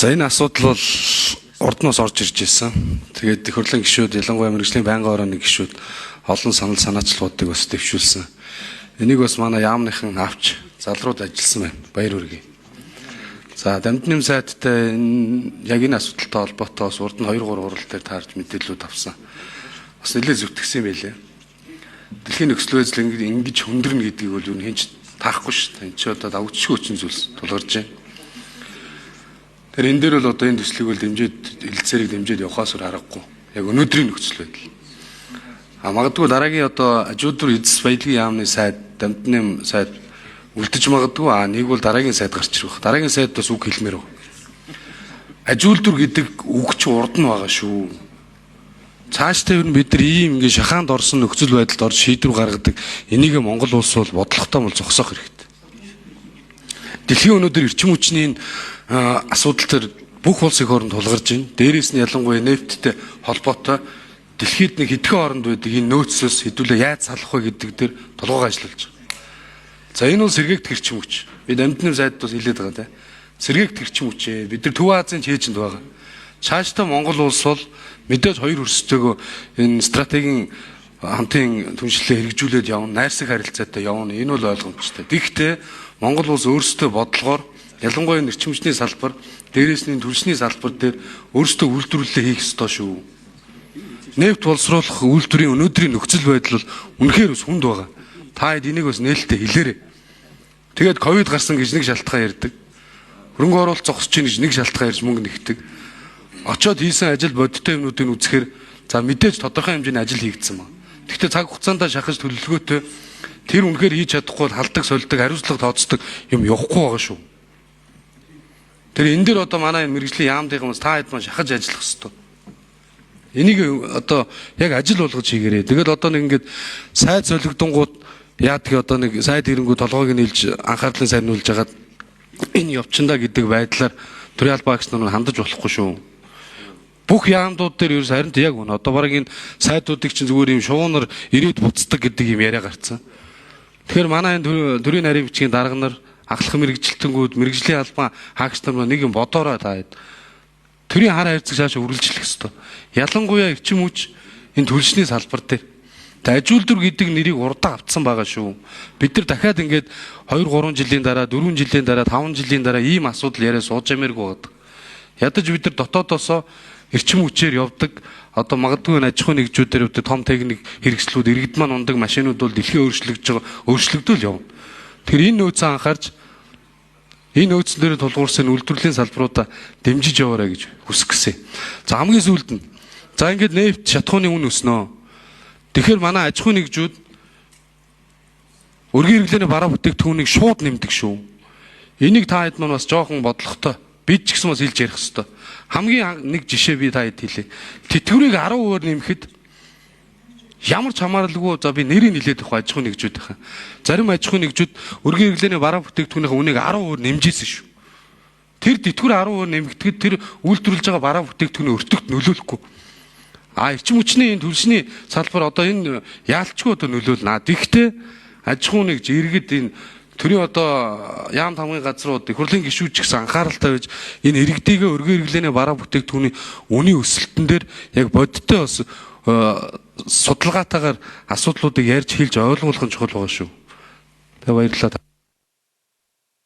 За энэ асуудал бол ордноос орж ирж байсан. Тэгээд хөрлөн гишүүд, ялангуяа мэргэжлийн байнгын орооны гишүүд олон санал санаачлагуудыг бас дэвшүүлсэн. Энийг бас манай яамныхан авч залрууд ажилласан байна. Баяр хүргэе. За дамжны сайттай яг энэ асуудалтай холбоотой бас урд нь 2-3 хурал дээр таарч мэдээлэлүүд авсан. Бас нэлээд зүтгэсэн юм байлээ. Дэлхийн нөхцөл байдал ингэж хүндэрнэ гэдгийг бол юу хинч таахгүй шүү дээ. Энд чи одоо давгчгүй хүчин зүйлс тулгарч байна. Тэр энэ дээр бол одоо энэ төслийг бол дэмжиж хэлцээрийг дэмжиж явахаас өөр аргагүй. Яг өнөөдрийн нөхцөл байдал. Магадгүй дараагийн одоо ажуудлын эзэс баялагын яамны сайд, дамжны сайд үлдэж магадгүй. Нэг бол дараагийн сайд гарч ирэх. Дараагийн сайд бас үг хэлмээр байна. Ажуулдвар гэдэг үг чи урд нь байгаа шүү. Цаашдаа юу бид нар ийм ингээ шахаанд орсон нөхцөл байдалд орж шийдвэр гаргадаг. Энийг Монгол улс бол бодлоготой мөл зогсоох хэрэгтэй. Дэлхийн өнөөдөр эрчим хүчний асуудал төр бүх улс их оронд тулгарч байна. Дээрээс нь ялангуяа нефттэй холбоотой дэлхийд нэг хэдхэн оронд байдаг энэ нөөцлөөс хэдүүлээ яаж салах вэ гэдэг дээр толгойгоо ажиллаж байгаа. За энэ бол сэргээгдэх эрчим хүч. Бид амтны сайд бас хэлээд байгаа тийм. Сэргээгдэх эрчим хүч. Бид нар Төв Азийн чийжинд байгаа. Цаашдаа Монгол улс бол мэдээж хоёр өрсөлдөөгөө энэ стратегийн хамтын түншлэлээ хэрэгжүүлээд явна, найрсаг харилцаатай явна. Энэ бол ойлгомжтой. Гэхдээ Монгол улс өөрсдөө бодлогоор ялангуяа эрчим хүчний салбар, дээрээс нь түлшний салбар дээр өөрсдөө үйлдвэрлэлээ хийх ёстой шүү. Нефт боловсруулах үйлдвэрийн өнөөдрийн нөхцөл байдал бол үнэхээр бас хүнд байгаа. Та хэд энийг бас нээлттэй хэлээрэй. Тэгээд ковид гарсан гэж нэг шалтгаан ярьдаг. Хөрөнгө оруулалт зогсож чинь гэж нэг шалтгаан ярьж мөнгө нэгдэг. Очоод хийсэн ажил бодиттой юмнуудыг үзэхээр за мэдээж тодорхой хэмжээний ажил хийгдсэн ба. Гэхдээ цаг хугацаанд шахаж төлөвлөгөөтэй тэр үнэхээр хийж чадахгүй бол халдаг, сольдог, хариуцлага тооцдог юм явахгүй байгаа шүү. Тэр энэ дээр одоо манай мэргэжлийн яамдын хүмүүс та хэд маань шахаж ажиллах хэрэгтэй. Энийг одоо яг ажил болгож хийгээрэй. Тэгэл одоо нэг ингээд сайд солигдонгууд яадгийг одоо нэг сайд ирэнгүү толгойг нийлж анхаарлын сайнуулж хагаад энэ явчиндаа гэдэг байдлаар төрийн албан агч нар хандаж болохгүй шүү. Бүх яамдууд дээр ерөөс харин яг үнэ. Одоо бараг энэ сайдуудыг чинь зүгээр юм шуунар ирээд буцдаг гэдэг юм яриа гарцсан. Тэгэхээр манай энэ төрийн нарийн бичгийн дарга нар ахлах мэрэгжилтэнгүүд мэрэгжлийн албан хаагч нар нэг юм бодоорой таад. Төрийн хар хайрцаг шаашаа үргэлжлэх ёстой. Ялангуяа эрчим хүч энэ түлшний салбар дээр. Ажуулдвар гэдэг нэрийг урдаа автсан байгаа шүү. Бид нар дахиад ингээд 2-3 жилийн дараа, 4 жилийн дараа, 5 жилийн дараа ийм асуудал яриа сууж ямааргүй байдаг. Ядаж бид нар дотоодосоо эрчим хүчээр явдаг одоо магадгүй аж ахуйн нэгжүүдээр явдаг том техник хэрэгслүүд иргэд маань ундаг машинууд бол дэлхийн өөрчлөгдөөл явна. Тэгэхээр энэ нөөцөө анхаарч энэ нөөцөн дээр тулгуурсан үйлдвэрлэлийн салбаруудаа дэмжиж яваарай гэж хүсэх гэсэн. За хамгийн сүүлд нь за ингээд нефт шатхууны үн өснөө. Тэгэхээр манай аж ахуйн нэгжүүд өргөн хэрэглээний бараа бүтээгдэхүүнийг шууд нэмдэг шүү. Энийг та хэд маань бас жоохон бодлоготой бид ч гэсэн бас хэлж ярих хэрэгтэй. Хамгийн нэг жишээ би та хэд хэлье. Тэтгэврийг 10% нэмэхэд ямар ч хамааралгүй за би нэрийг нэлээд авах аж ахуйн нэгжүүд байна. Зарим аж ахуйн нэгжүүд өргөн хэрэглээний бараа бүтээгдэхүүнийхээ үнийг 10% нэмжээсэн шүү. Тэр тэтгэвэр 10% нэмэгдэхэд тэр үйлдвэрлэж байгаа бараа бүтээгдэхүүний өртөгт нөлөөлөхгүй. Эрчим хүчний энэ түлшний салбар одоо энэ яалчгүй одоо нөлөөлнө. Гэхдээ аж ахуйн нэгж иргэд энэ төрийн одоо яам тамгын газрууд хурлын гишүүд ч гэсэн анхааралтай байж энэ иргэдийгээ өргөн хэрэглээний бараа бүтээгдэхүүний үнийн өсөлтөн дээр яг бодиттой бас судалгаатайгаар асуудлуудыг ярьж хэлж ойлгуулах нь чухал байгаа шүү. Тэгээ баярлалаа.